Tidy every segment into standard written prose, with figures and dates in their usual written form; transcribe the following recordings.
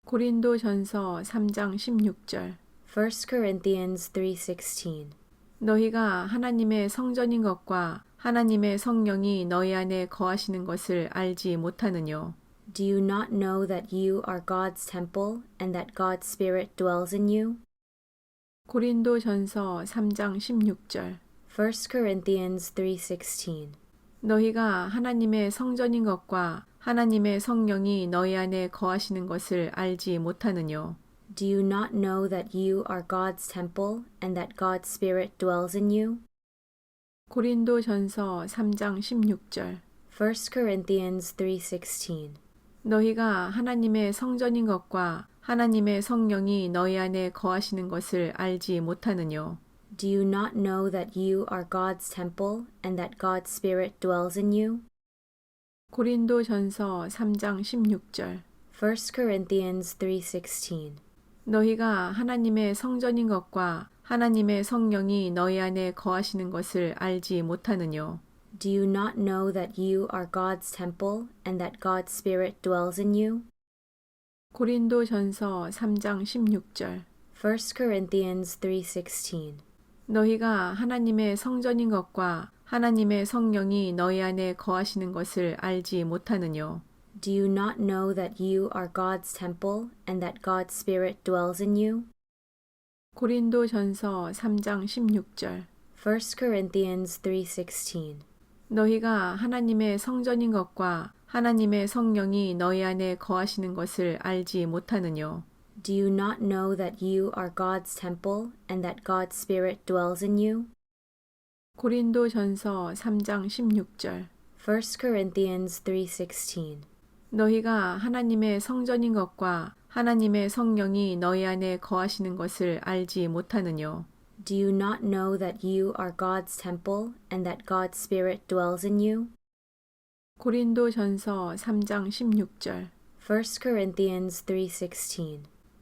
고린도전서 3장 16절. 1 Corinthians 3:16. 너희가 하나님의 성전인 것과 하나님의 성령이 너희 안에 거하시는 것을 알지 못하느뇨. Do you not know that you are God's temple and that God's Spirit dwells in you? 고린도전서 3장 16절. 1 Corinthians 3:16. 너희가 하나님의 성전인 것과 하나님의 성령이 너희 안에 거하시는 것을 알지 못하느뇨. Do you not know that you are God's temple and that God's Spirit dwells in you? 고린도전서 3장 16절. 1 Corinthians 3:16. 너희가 하나님의 성전인 것과 하나님의 성령이 너희 안에 거하시는 것을 알지 못하느뇨. Do you not know that you are God's temple and that God's Spirit dwells in you? 고린도전서 3장 16절. 1 Corinthians 3:16. 너희가 하나님의 성전인 것과 하나님의 성령이 너희 안에 거하시는 것을 알지 못하느뇨. Do you not know that you are God's temple and that God's Spirit dwells in you? 고린도전서 3장 16절. 1 Corinthians 3:16. 너희가 하나님의 성전인 것과 하나님의 성령이 너희 안에 거하시는 것을 알지 못하느뇨. Do you not know that you are God's temple and that God's Spirit dwells in you? 고린도전서 3장 16절. 1 Corinthians 3:16. 너희가 하나님의 성전인 것과 하나님의 성령이 너희 안에 거하시는 것을 알지 못하느뇨. Do you not know that you are God's temple and that God's Spirit dwells in you? 고린도전서 3장 16절. 1 Corinthians 3:16. 너희가 하나님의 성전인 것과 하나님의 성령이 너희 안에 거하시는 것을 알지 못하느뇨. Do you not know that you are God's temple and that God's Spirit dwells in you? 고린도전서 3장 16절. 1 Corinthians 3:16.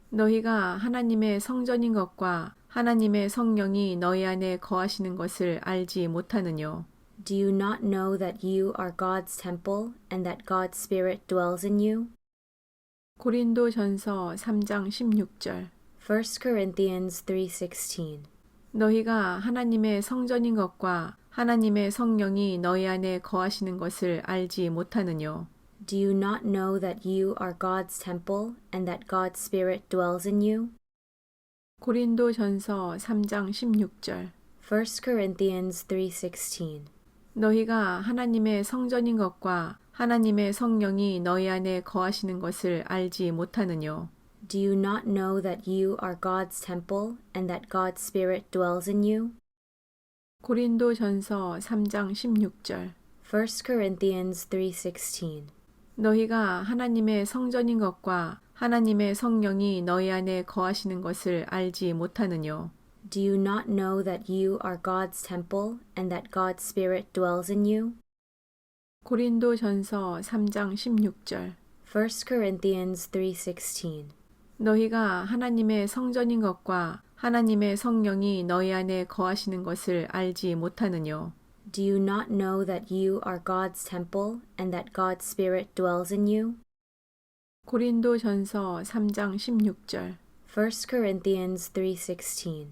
너희가 하나님의 성전인 것과 하나님의 성령이 너희 안에 거하시는 것을 알지 못하느뇨. Do you not know that you are God's temple and that God's Spirit dwells in you? 고린도전서 3장 16절. 1 Corinthians 3:16. 너희가 하나님의 성전인 것과 하나님의 성령이 너희 안에 거하시는 것을 알지 못하느뇨. Do you not know that you are God's temple and that God's Spirit dwells in you? 고린도전서 3장 16절. 1 Corinthians 3:16. 너희가 하나님의 성전인 것과 하나님의 성령이 너희 안에 거하시는 것을 알지 못하느뇨. Do you not know that you are God's temple and that God's Spirit dwells in you? 고린도전서 3장 16절. 1 Corinthians 3:16. 너희가 하나님의 성전인 것과 하나님의 성령이 너희 안에 거하시는 것을 알지 못하느뇨. Do you not know that you are God's temple and that God's Spirit dwells in you? 고린도전서 3장 16절. 1 Corinthians 3:16. 너희가 하나님의 성전인 것과 하나님의 성령이 너희 안에 거하시는 것을 알지 못하느뇨. Do you not know that you are God's temple and that God's Spirit dwells in you? 고린도전서 3장 16절. 1 Corinthians 3:16.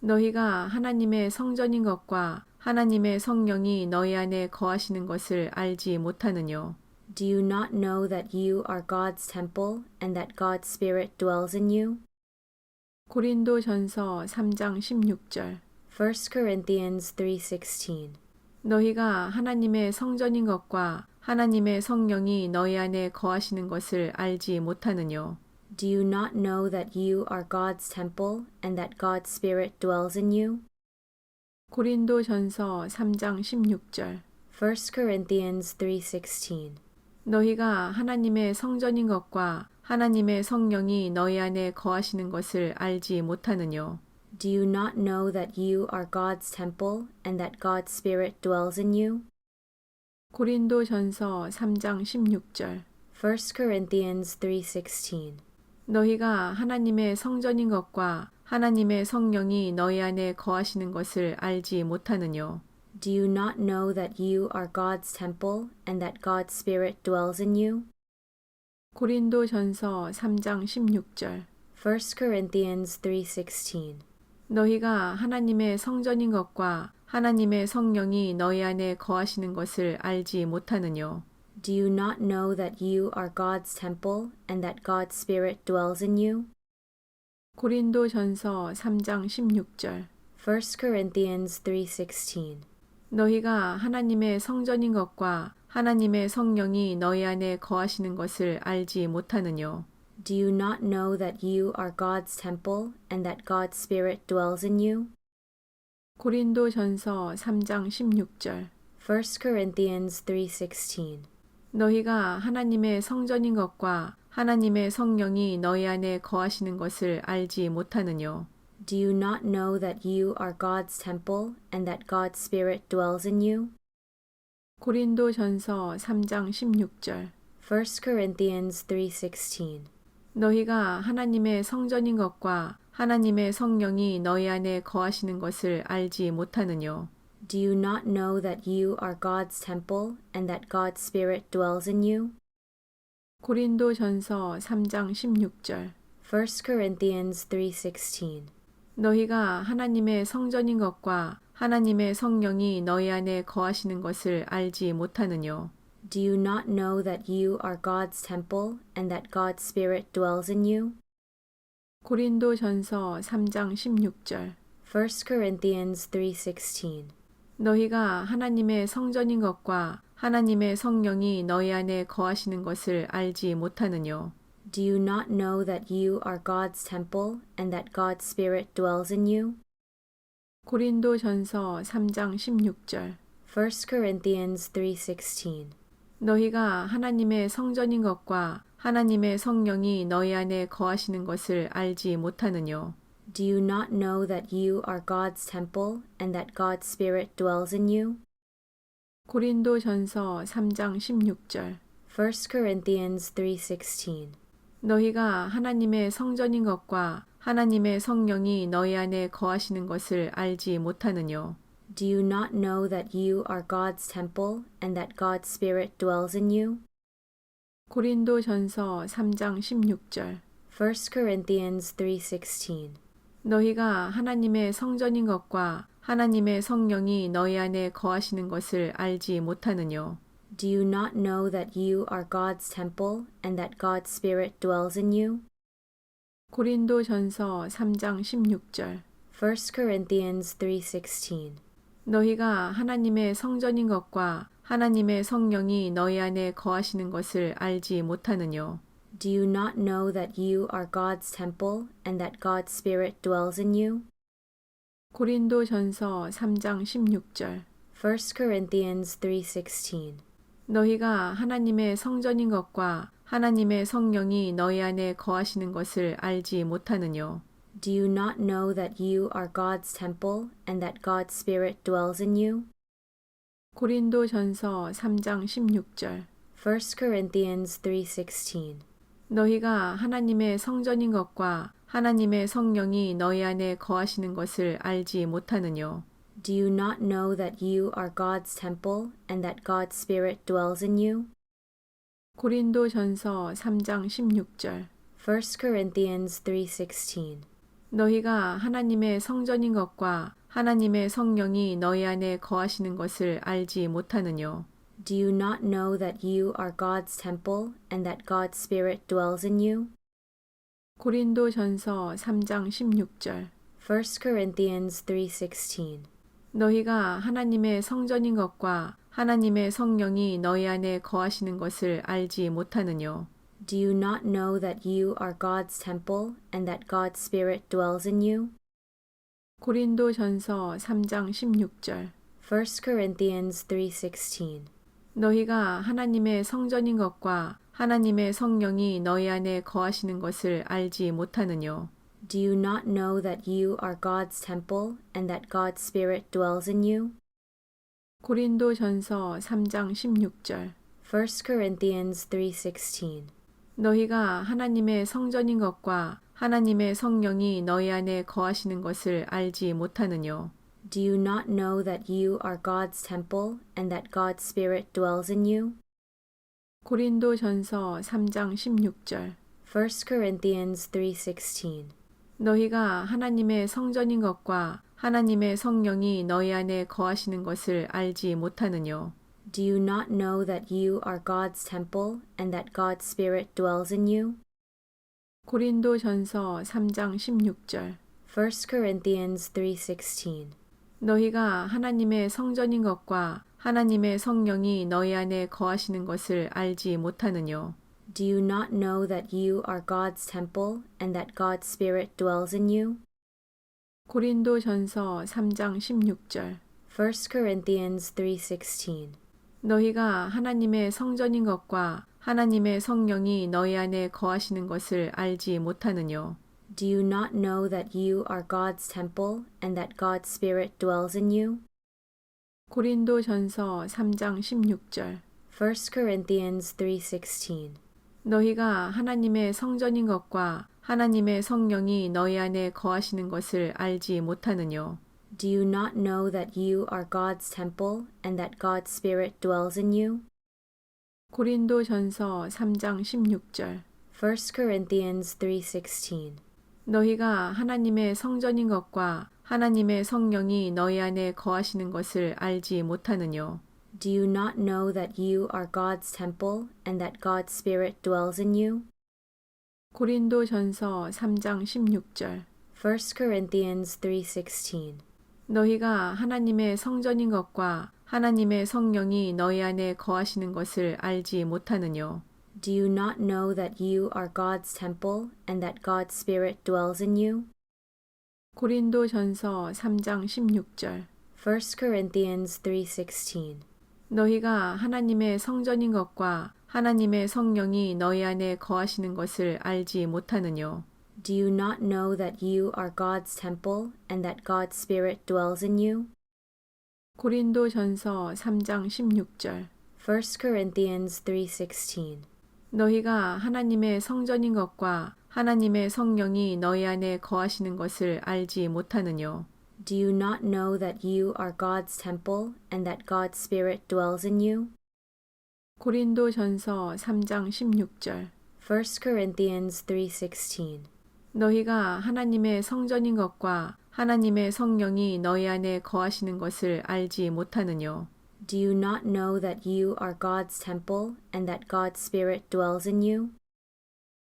너희가 하나님의 성전인 것과 하나님의 성령이 너희 안에 거하시는 것을 알지 못하느뇨. Do you not know that you are God's temple and that God's Spirit dwells in you? 고린도전서 3장 16절. 1 Corinthians 3:16. 너희가 하나님의 성전인 것과 하나님의 성령이 너희 안에 거하시는 것을 알지 못하느뇨. Do you not know that you are God's temple and that God's Spirit dwells in you? 고린도전서 3장 16절. 1 Corinthians 3:16. 너희가 하나님의 성전인 것과 하나님의 성령이 너희 안에 거하시는 것을 알지 못하느뇨. Do you not know that you are God's temple and that God's Spirit dwells in you? 고린도전서 3장 16절. 1 Corinthians 3:16. 너희가 하나님의 성전인 것과 하나님의 성령이 너희 안에 거하시는 것을 알지 못하느뇨. Do you not know that you are God's temple and that God's Spirit dwells in you? 고린도전서 3장 16절 1 Corinthians 3:16. 너희가 하나님의 성전인 것과 하나님의 성령이 너희 안에 거하시는 것을 알지 못하느뇨. Do you not know that you are God's temple and that God's Spirit dwells in you? 고린도전서 3장 16절 1 Corinthians 3:16. 너희가 하나님의 성전인 것과 하나님의 성령이 너희 안에 거하시는 것을 알지 못하느뇨. Do you not know that you are God's temple and that God's Spirit dwells in you? 고린도전서 3장 16절 1 Corinthians 3:16. 너희가 하나님의 성전인 것과 하나님의 성령이 너희 안에 거하시는 것을 알지 못하느뇨. Do you not know that you are God's temple and that God's Spirit dwells in you? 고린도전서 3장 16절 1 Corinthians 3:16. 너희가 하나님의 성전인 것과 하나님의 성령이 너희 안에 거하시는 것을 알지 못하느뇨. Do you not know that you are God's temple and that God's Spirit dwells in you? 고린도전서 3장 16절 1 Corinthians 3:16. 너희가 하나님의 성전인 것과 하나님의 성령이 너희 안에 거하시는 것을 알지 못하느뇨. Do you not know that you are God's temple and that God's Spirit dwells in you? 고린도전서 3장 16절 1 Corinthians 3:16. 너희가 하나님의 성전인 것과 하나님의 성령이 너희 안에 거하시는 것을 알지 못하느뇨. Do you not know that you are God's temple and that God's Spirit dwells in you? 고린도전서 3장 16절 1 Corinthians 3:16. 너희가 하나님의 성전인 것과 하나님의 성령이 너희 안에 거하시는 것을 알지 못하느뇨. Do you not know that you are God's temple and that God's Spirit dwells in you? 고린도전서 3장 16절 1 Corinthians 3:16. 너희가 하나님의 성전인 것과 하나님의 성령이 너희 안에 거하시는 것을 알지 못하느뇨. Do you not know that you are God's temple and that God's Spirit dwells in you? 고린도전서 3장 16절 1 Corinthians 3:16. 너희가 하나님의 성전인 것과 하나님의 성령이 너희 안에 거하시는 것을 알지 못하느뇨. Do you not know that you are God's temple and that God's Spirit dwells in you? 고린도전서 3장 16절 1 Corinthians 3:16. 너희가 하나님의 성전인 것과 하나님의 성령이 너희 안에 거하시는 것을 알지 못하느뇨. Do you not know that you are God's temple and that God's Spirit dwells in you? 고린도전서 3장 16절 1 Corinthians 3:16. 너희가 하나님의 성전인 것과 하나님의 성령이 너희 안에 거하시는 것을 알지 못하느뇨. Do you not know that you are God's temple and that God's Spirit dwells in you? 고린도전서 3장 16절 1 Corinthians 3:16. 너희가 하나님의 성전인 것과 하나님의 성령이 너희 안에 거하시는 것을 알지 못하느뇨. Do you not know that you are God's temple and that God's Spirit dwells in you? 고린도전서 3장 16절 1 Corinthians 3:16. 너희가 하나님의 성전인 것과 하나님의 성령이 너희 안에 거하시는 것을 알지 못하느뇨. Do you not know that you are God's temple and that God's Spirit dwells in you? 고린도전서 3장 16절 1 Corinthians 3:16. 너희가 하나님의 성전인 것과 하나님의 성령이 너희 안에 거하시는 것을 알지 못하느뇨. Do you not know that you are God's temple and that God's Spirit dwells in you? 고린도전서 3장 16절 1 Corinthians 3:16. 너희가 하나님의 성전인 것과 하나님의 성령이 너희 안에 거하시는 것을 알지 못하느뇨. Do you not know that you are God's temple and that God's Spirit dwells in you? 고린도전서 3장 16절 1 Corinthians 3:16. 너희가 하나님의 성전인 것과 하나님의 성령이 너희 안에 거하시는 것을 알지 못하느뇨. Do you not know that you are God's temple and that God's Spirit dwells in you? 고린도전서 3장 16절 1 Corinthians 3:16. 너희가 하나님의 성전인 것과 하나님의 성령이 너희 안에 거하시는 것을 알지 못하느뇨. Do you not know that you are God's temple and that God's Spirit dwells in you? 고린도전서 3장 16절 1 Corinthians 3:16. 너희가 하나님의 성전인 것과 하나님의 성령이 너희 안에 거하시는 것을 알지 못하느뇨. Do you not know that you are God's temple and that God's Spirit dwells in you? 고린도전서 3장 16절 1 Corinthians 3:16. 너희가 하나님의 성전인 것과 하나님의 성령이 너희 안에 거하시는 것을 알지 못하느뇨. Do you not know that you are God's temple and that God's Spirit dwells in you? 고린도전서 3장 16절 1 Corinthians 3:16. 너희가 하나님의 성전인 것과 하나님의 성령이 너희 안에 거하시는 것을 알지 못하느뇨. Do you not know that you are God's temple and that God's Spirit dwells in you? 고린도전서 3장 16절 1 Corinthians 3:16. 너희가 하나님의 성전인 것과 하나님의 성령이 너희 안에 거하시는 것을 알지 못하느뇨. Do you not know that you are God's temple and that God's Spirit dwells in you? 고린도전서 3장 16절 1 Corinthians 3:16. 너희가 하나님의 성전인 것과 하나님의 성령이 너희 안에 거하시는 것을 알지 못하느뇨. Do you not know that you are God's temple and that God's Spirit dwells in you? 고린도전서 3장 16절 1 Corinthians 3:16. 너희가 하나님의 성전인 것과 하나님의 성령이 너희 안에 거하시는 것을 알지 못하느뇨. Do you not know that you are God's temple and that God's Spirit dwells in you? 고린도전서 3장 16절 1 Corinthians 3:16. 너희가 하나님의 성전인 것과 하나님의 성령이 너희 안에 거하시는 것을 알지 못하느뇨. Do you not know that you are God's temple and that God's Spirit dwells in you? 고린도전서 3장 16절 1 Corinthians 3:16. 너희가 하나님의 성전인 것과 하나님의 성령이 너희 안에 거하시는 것을 알지 못하느뇨. Do you not know that you are God's temple and that God's Spirit dwells in you?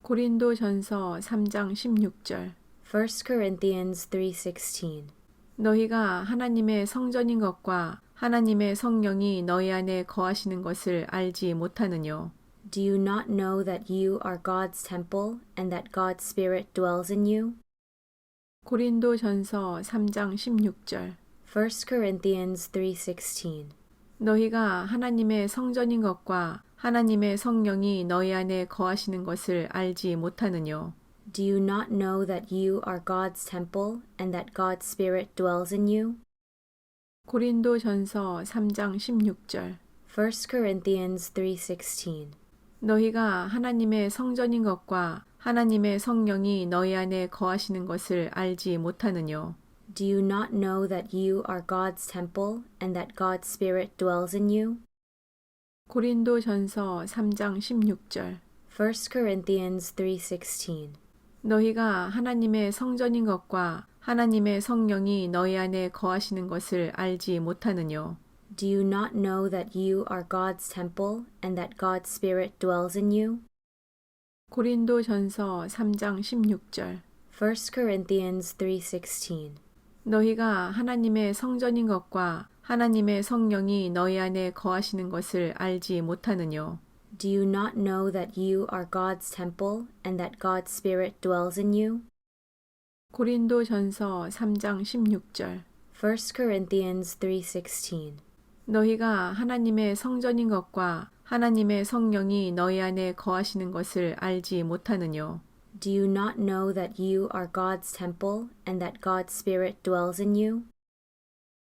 고린도전서 3장 16절 1 Corinthians 3:16. 너희가 하나님의 성전인 것과 하나님의 성령이 너희 안에 거하시는 것을 알지 못하느뇨. Do you not know that you are God's temple and that God's Spirit dwells in you? 고린도전서 3장 16절 1 Corinthians 3:16. 너희가 하나님의 성전인 것과 하나님의 성령이 너희 안에 거하시는 것을 알지 못하느뇨. Do you not know that you are God's temple and that God's Spirit dwells in you? 고린도전서 3장 16절 1 Corinthians 3:16. 너희가 하나님의 성전인 것과 하나님의 성령이 너희 안에 거하시는 것을 알지 못하느뇨. Do you not know that you are God's temple and that God's Spirit dwells in you? 고린도전서 3장 16절 1 Corinthians 3:16. 너희가 하나님의 성전인 것과 하나님의 성령이 너희 안에 거하시는 것을 알지 못하느뇨. Do you not know that you are God's temple and that God's Spirit dwells in you? 고린도전서 3장 16절 1 Corinthians 3:16. 너희가 하나님의 성전인 것과 하나님의 성령이 너희 안에 거하시는 것을 알지 못하느뇨. Do you not know that you are God's temple and that God's Spirit dwells in you? 고린도전서 3장 16절 1 Corinthians 3:16. 너희가 하나님의 성전인 것과 하나님의 성령이 너희 안에 거하시는 것을 알지 못하느뇨. Do you not know that you are God's temple and that God's Spirit dwells in you?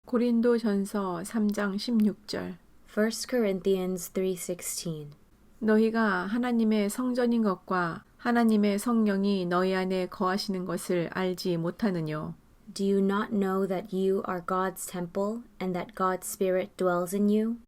고린도전서 3장 16절 1 Corinthians 3:16. 너희가 하나님의 성전인 것과 하나님의 성령이 너희 안에 거하시는 것을 알지 못하느뇨. Do you not know that you are God's temple and that God's Spirit dwells in you?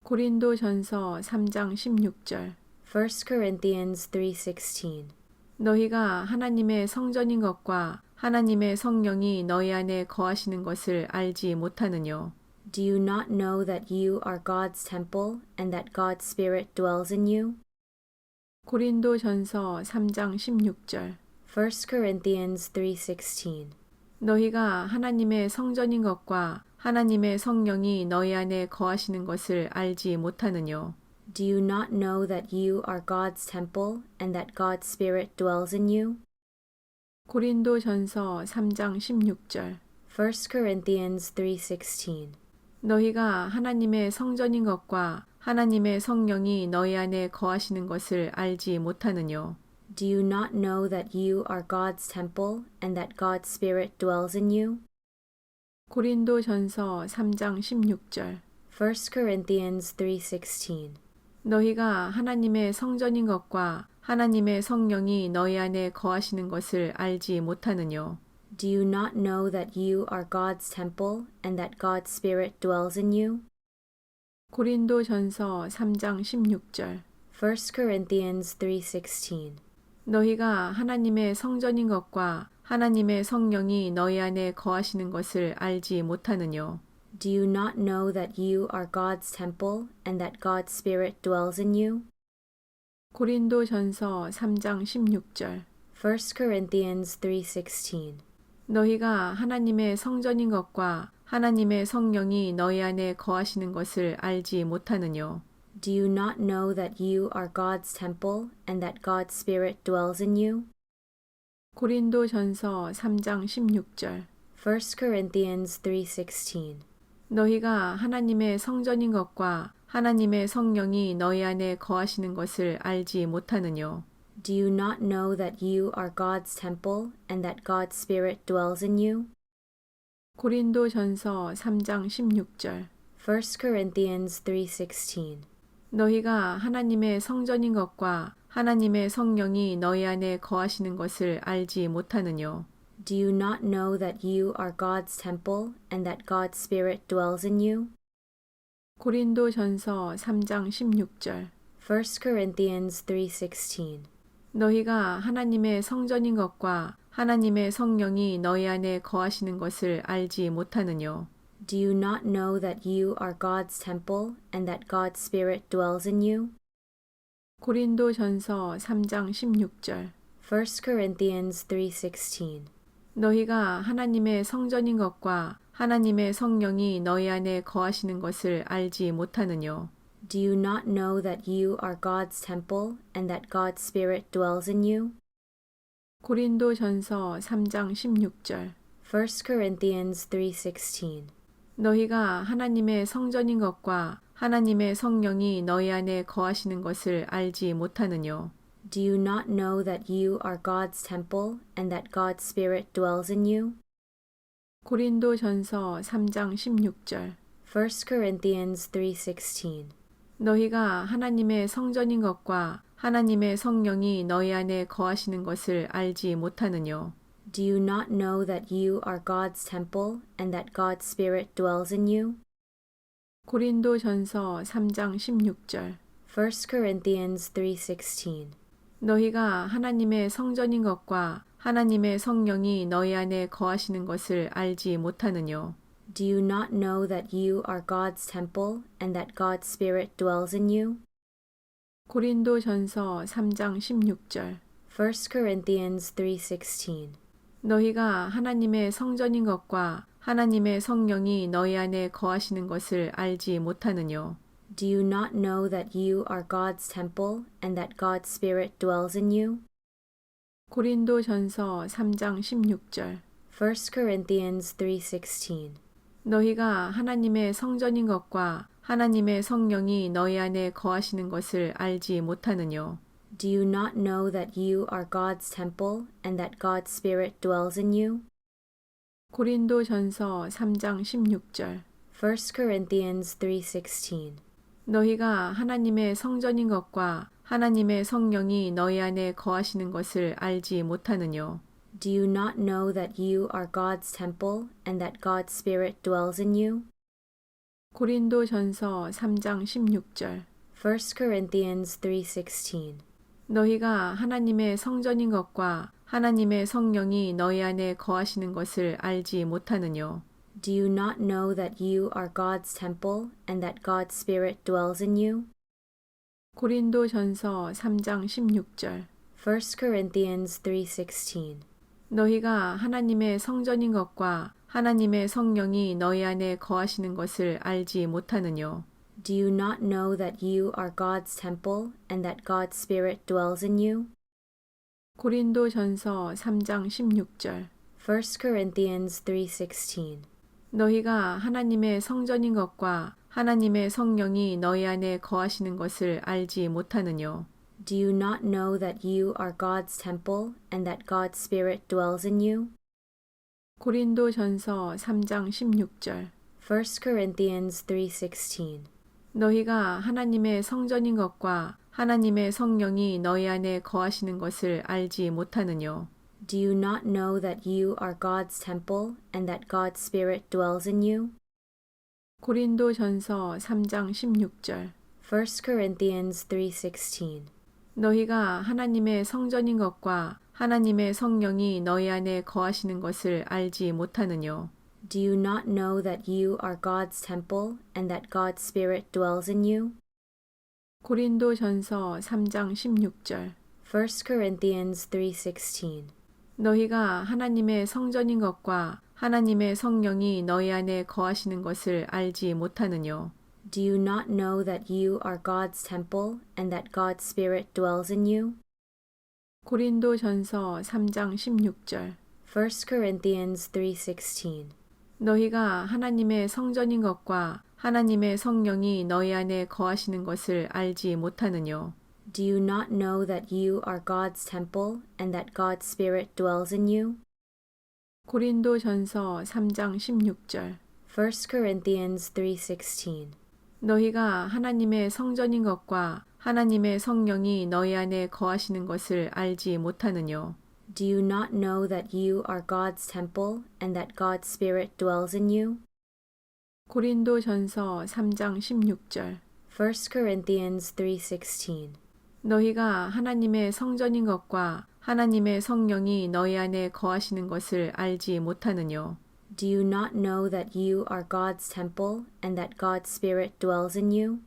고린도전서 3장 16절 1 Corinthians 3:16. 너희가 하나님의 성전인 것과 하나님의 성령이 너희 안에 거하시는 것을 알지 못하느뇨. Do you not know that you are God's temple and that God's Spirit dwells in you? 고린도전서 3장 16절 1 Corinthians 3:16. 너희가 하나님의 성전인 것과 하나님의 성령이 너희 안에 거하시는 것을 알지 못하느뇨. Do you not know that you are God's temple and that God's Spirit dwells in you? 고린도전서 3장 16절 1 Corinthians 3:16. 너희가 하나님의 성전인 것과 하나님의 성령이 너희 안에 거하시는 것을 알지 못하느뇨. Do you not know that you are God's temple and that God's Spirit dwells in you? 고린도전서 3장 16절 1 Corinthians 3:16. 너희가 하나님의 성전인 것과 하나님의 성령이 너희 안에 거하시는 것을 알지 못하느뇨. Do you not know that you are God's temple and that God's Spirit dwells in you? 고린도전서 3장 16절 1 Corinthians 3:16. 너희가 하나님의 성전인 것과 하나님의 성령이 너희 안에 거하시는 것을 알지 못하느뇨. Do you not know that you are God's temple and that God's Spirit dwells in you? 고린도전서 3장 16절 1 Corinthians 3:16. 너희가 하나님의 성전인 것과 하나님의 성령이 너희 안에 거하시는 것을 알지 못하느뇨. Do you not know that you are God's temple and that God's Spirit dwells in you? 고린도전서 3장 16절 1 Corinthians 3:16. 너희가 하나님의 성전인 것과 하나님의 성령이 너희 안에 거하시는 것을 알지 못하느뇨. Do you not know that you are God's temple and that God's Spirit dwells in you? 고린도전서 3장 16절 1 Corinthians 3:16. 너희가 하나님의 성전인 것과 하나님의 성령이 너희 안에 거하시는 것을 알지 못하느뇨. Do you not know that you are God's temple and that God's Spirit dwells in you? 고린도전서 3장 16절 1 Corinthians 3:16. 너희가 하나님의 성전인 것과 하나님의 성령이 너희 안에 거하시는 것을 알지 못하느뇨. Do you not know that you are God's temple and that God's Spirit dwells in you? 고린도전서 3장 16절 1 Corinthians 3:16. 너희가 하나님의 성전인 것과 하나님의 성령이 너희 안에 거하시는 것을 알지 못하느뇨. Do you not know that you are God's temple and that God's Spirit dwells in you? 고린도전서 3장 16절 1 Corinthians 3:16. 너희가 하나님의 성전인 것과 하나님의 성령이 너희 안에 거하시는 것을 알지 못하느뇨. Do you not know that you are God's temple and that God's Spirit dwells in you? 고린도전서 3장 16절 1 Corinthians 3:16. 너희가 하나님의 성전인 것과 하나님의 성령이 너희 안에 거하시는 것을 알지 못하느뇨. Do you not know that you are God's temple and that God's Spirit dwells in you? 고린도전서 3장 16절 1 Corinthians 3:16. 너희가 하나님의 성전인 것과 하나님의 성령이 너희 안에 거하시는 것을 알지 못하느뇨. Do you not know that you are God's temple and that God's Spirit dwells in you? 고린도전서 3장 16절 1 Corinthians 3:16. 너희가 하나님의 성전인 것과 하나님의 성령이 너희 안에 거하시는 것을 알지 못하느뇨. Do you not know that you are God's temple and that God's Spirit dwells in you? 고린도전서 3장 16절 1 Corinthians 3:16. 너희가 하나님의 성전인 것과 하나님의 성령이 너희 안에 거하시는 것을 알지 못하느뇨. Do you not know that you are God's temple and that God's Spirit dwells in you? 고린도전서 3장 16절 1 Corinthians 3:16. 너희가 하나님의 성전인 것과 하나님의 성령이 너희 안에 거하시는 것을 알지 못하느뇨. Do you not know that you are God's temple and that God's Spirit dwells in you? 고린도전서 3장 16절 1 Corinthians 3:16. 너희가 하나님의 성전인 것과 하나님의 성령이 너희 안에 거하시는 것을 알지 못하느뇨. Do you not know that you are God's temple and that God's Spirit dwells in you? 고린도전서 3장 16절 1 Corinthians 3:16. 너희가 하나님의 성전인 것과 하나님의 성령이 너희 안에 거하시는 것을 알지 못하느뇨. Do you not know that you are God's temple and that God's Spirit dwells in you? 고린도전서 3장 16절 1 Corinthians 3:16. 너희가 하나님의 성전인 것과 하나님의 성령이 너희 안에 거하시는 것을 알지 못하느뇨. Do you not know that you are God's temple and that God's Spirit dwells in you? 고린도전서 3장 16절 1 Corinthians 3:16. 너희가 하나님의 성전인 것과 하나님의 성령이 너희 안에 거하시는 것을 알지 못하느뇨. Do you not know that you are God's temple and that God's Spirit dwells in you? 고린도전서 3장 16절 1 Corinthians 3:16. 너희가 하나님의 성전인 것과 하나님의 성령이 너희 안에 거하시는 것을 알지 못하느뇨. Do you not know that you are God's temple and that God's Spirit dwells in you? 고린도전서 3장 16절 1 Corinthians 3:16. 너희가 하나님의 성전인 것과 하나님의 성령이 너희 안에 거하시는 것을 알지 못하느뇨. Do you not know that you are God's temple and that God's Spirit dwells in you? 고린도전서 3장 16절 1 Corinthians 3:16. 너희가 하나님의 성전인 것과 하나님의 성령이 너희 안에 거하시는 것을 알지 못하느뇨. Do you not know that you are God's temple and that God's Spirit dwells in you? 고린도전서 3장 16절 1 Corinthians 3:16. 너희가 하나님의 성전인 것과 하나님의 성령이 너희 안에 거하시는 것을 알지 못하느뇨. Do you not know that you are God's temple and that God's Spirit dwells in you? 고린도전서 3장 16절 1 Corinthians 3:16. 너희가 하나님의 성전인 것과 하나님의 성령이 너희 안에 거하시는 것을 알지 못하느뇨. Do you not know that you are God's temple and that God's Spirit dwells in you?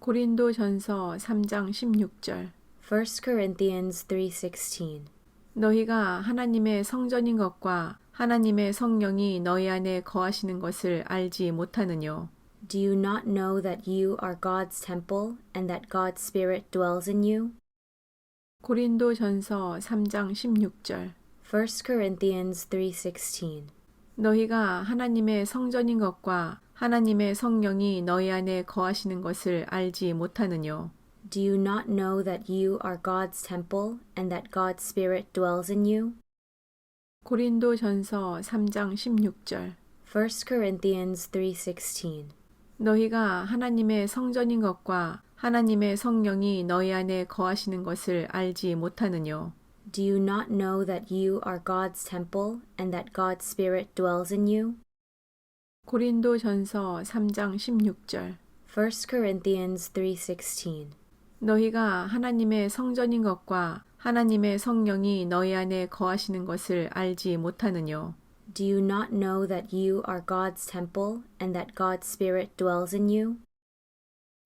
고린도전서 3장 16절 1 Corinthians 3:16. 너희가 하나님의 성전인 것과 하나님의 성령이 너희 안에 거하시는 것을 알지 못하느뇨. Do you not know that you are God's temple and that God's Spirit dwells in you? 고린도전서 3장 16절 1 Corinthians 3:16. 너희가 하나님의 성전인 것과 하나님의 성령이 너희 안에 거하시는 것을 알지 못하느뇨. Do you not know that you are God's temple and that God's Spirit dwells in you? 고린도전서 3장 16절 1 Corinthians 3:16. 너희가 하나님의 성전인 것과 하나님의 성령이 너희 안에 거하시는 것을 알지 못하느뇨. Do you not know that you are God's temple and that God's Spirit dwells in you? 고린도전서 3장 16절 1 Corinthians 3:16. 너희가 하나님의 성전인 것과 하나님의 성령이 너희 안에 거하시는 것을 알지 못하느뇨. Do you not know that you are God's temple and that God's Spirit dwells in you?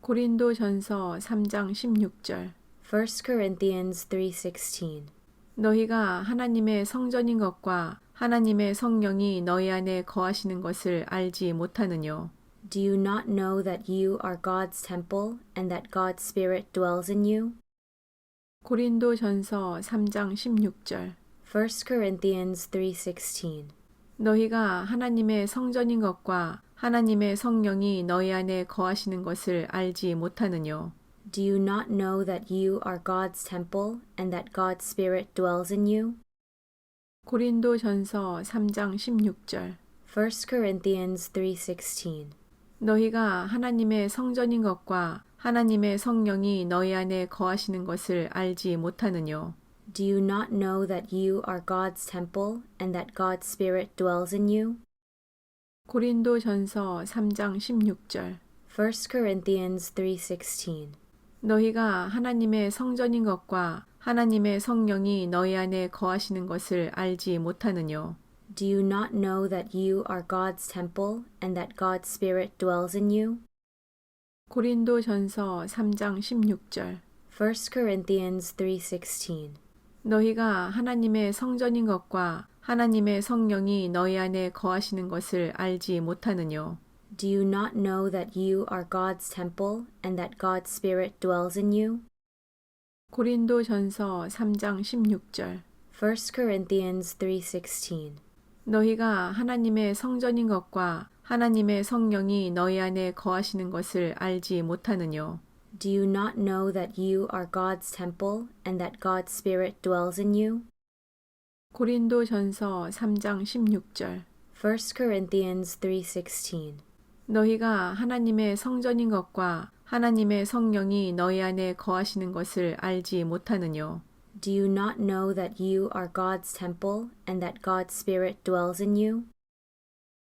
고린도전서 3장 16절 1 Corinthians 3:16. 너희가 하나님의 성전인 것과 하나님의 성령이 너희 안에 거하시는 것을 알지 못하느뇨. Do you not know that you are God's temple and that God's Spirit dwells in you? 고린도전서 3장 16절 1 Corinthians 3:16. 너희가 하나님의 성전인 것과 하나님의 성령이 너희 안에 거하시는 것을 알지 못하느뇨. Do you not know that you are God's temple and that God's Spirit dwells in you? 고린도전서 3장 16절 1 Corinthians 3:16. 너희가 하나님의 성전인 것과 하나님의 성령이 너희 안에 거하시는 것을 알지 못하느뇨. Do you not know that you are God's temple and that God's Spirit dwells in you? 고린도전서 3장 16절 1 Corinthians 3:16. 너희가 하나님의 성전인 것과 하나님의 성령이 너희 안에 거하시는 것을 알지 못하느뇨. Do you not know that you are God's temple and that God's Spirit dwells in you? 고린도전서 3장 16절 1 Corinthians 3:16. 너희가 하나님의 성전인 것과 하나님의 성령이 너희 안에 거하시는 것을 알지 못하느뇨. Do you not know that you are God's temple and that God's Spirit dwells in you? 고린도전서 3장 16절 1 Corinthians 3:16. 너희가 하나님의 성전인 것과 하나님의 성령이 너희 안에 거하시는 것을 알지 못하느뇨. Do you not know that you are God's temple and that God's Spirit dwells in you? 고린도전서 3장 16절 1 Corinthians 3:16. 너희가 하나님의 성전인 것과 하나님의 성령이 너희 안에 거하시는 것을 알지 못하느뇨. Do you not know that you are God's temple and that God's Spirit dwells in you?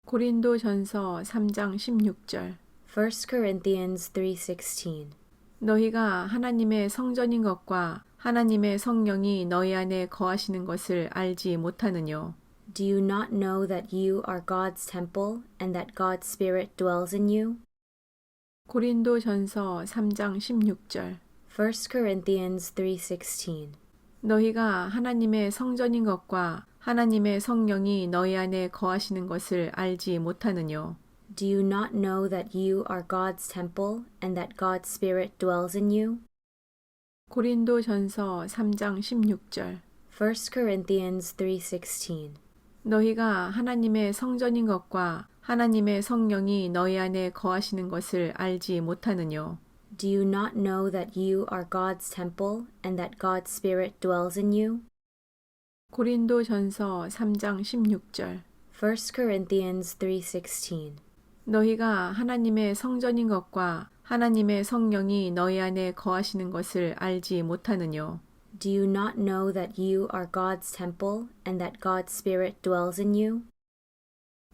고린도전서 3장 16절 1 Corinthians 3:16. 너희가 하나님의 성전인 것과 하나님의 성령이 너희 안에 거하시는 것을 알지 못하느뇨. Do you not know that you are God's temple and that God's Spirit dwells in you? 고린도전서 3장 16절 1 Corinthians 3:16. 너희가 하나님의 성전인 것과 하나님의 성령이 너희 안에 거하시는 것을 알지 못하느뇨. Do you not know that you are God's temple and that God's Spirit dwells in you? 고린도전서 3장 16절 1 Corinthians 3:16. 너희가 하나님의 성전인 것과 하나님의 성령이 너희 안에 거하시는 것을 알지 못하느뇨. Do you not know that you are God's temple and that God's Spirit dwells in you? 고린도전서 3장 16절 1 Corinthians 3:16. 너희가 하나님의 성전인 것과 하나님의 성령이 너희 안에 거하시는 것을 알지 못하느뇨. Do you not know that you are God's temple and that God's Spirit dwells in you?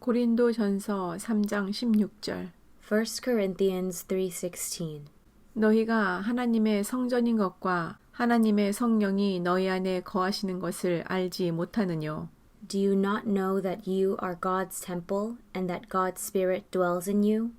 고린도전서 3장 16절 1 Corinthians 3:16. 너희가 하나님의 성전인 것과 하나님의 성령이 너희 안에 거하시는 것을 알지 못하느뇨. Do you not know that you are God's temple and that God's Spirit dwells in you?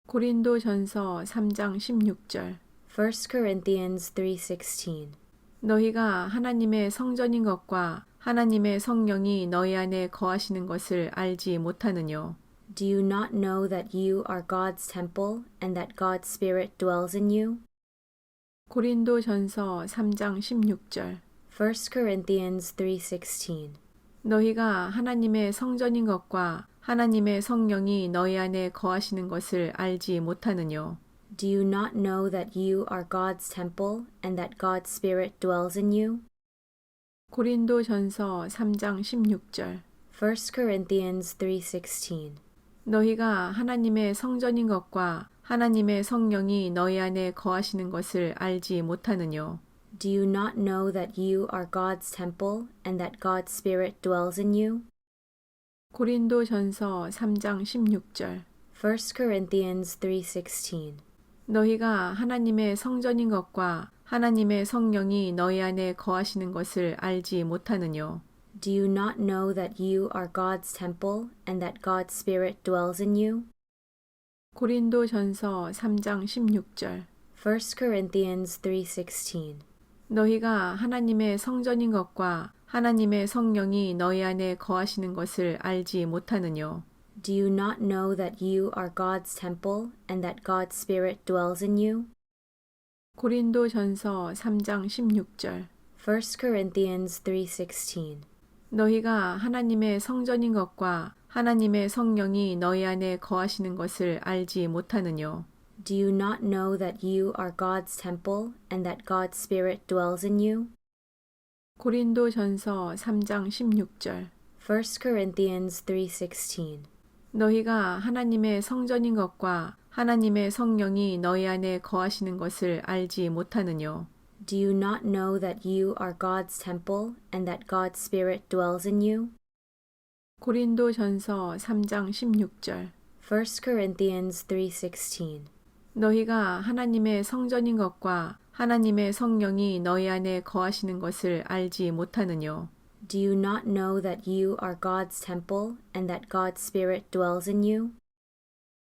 고린도전서 3장 16절 1 Corinthians 3:16. 너희가 하나님의 성전인 것과 하나님의 성령이 너희 안에 거하시는 것을 알지 못하느뇨. Do you not know that you are God's temple and that God's Spirit dwells in you? 고린도전서 3장 16절 1 Corinthians 3:16. 너희가 하나님의 성전인 것과 하나님의 성령이 너희 안에 거하시는 것을 알지 못하느뇨. Do you not know that you are God's temple and that God's Spirit dwells in you? 고린도전서 3장 16절 1 Corinthians 3:16. 너희가 하나님의 성전인 것과 하나님의 성령이 너희 안에 거하시는 것을 알지 못하느뇨. Do you not know that you are God's temple and that God's Spirit dwells in you? 고린도전서 3장 16절 1 Corinthians 3:16. 너희가 하나님의 성전인 것과 하나님의 성령이 너희 안에 거하시는 것을 알지 못하느뇨. Do you not know that you are God's temple and that God's Spirit dwells in you? 고린도전서 3장 16절 1 Corinthians 3:16. 너희가 하나님의 성전인 것과 하나님의 성령이 너희 안에 거하시는 것을 알지 못하느뇨. Do you not know that you are God's temple and that God's Spirit dwells in you? 고린도전서 3장 16절 1 Corinthians 3:16. 너희가 하나님의 성전인 것과 하나님의 성령이 너희 안에 거하시는 것을 알지 못하느뇨. Do you not know that you are God's temple and that God's Spirit dwells in you? 고린도전서 3장 16절 1 Corinthians 3:16. 너희가 하나님의 성전인 것과 하나님의 성령이 너희 안에 거하시는 것을 알지 못하느뇨. Do you not know that you are God's temple and that God's Spirit dwells in you? 고린도전서 3장 16절. 1 Corinthians 3:16. 너희가 하나님의 성전인 것과 하나님의 성령이 너희 안에 거하시는 것을 알지 못하느뇨. Do you not know that you are God's temple and that God's Spirit dwells in you?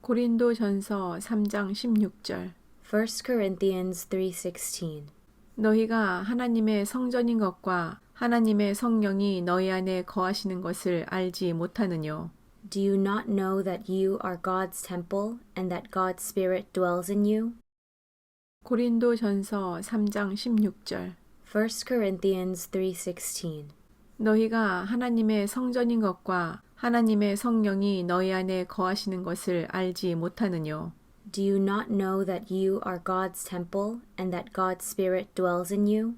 고린도전서 3장 16절. 1 Corinthians 3:16. 너희가 하나님의 성전인 것과 하나님의 성령이 너희 안에 거하시는 것을 알지 못하느뇨. Do you not know that you are God's temple and that God's Spirit dwells in you? 고린도전서 3장 16절. 1 Corinthians 3:16. 너희가 하나님의 성전인 것과 하나님의 성령이 너희 안에 거하시는 것을 알지 못하느뇨. Do you not know that you are God's temple and that God's Spirit dwells in you?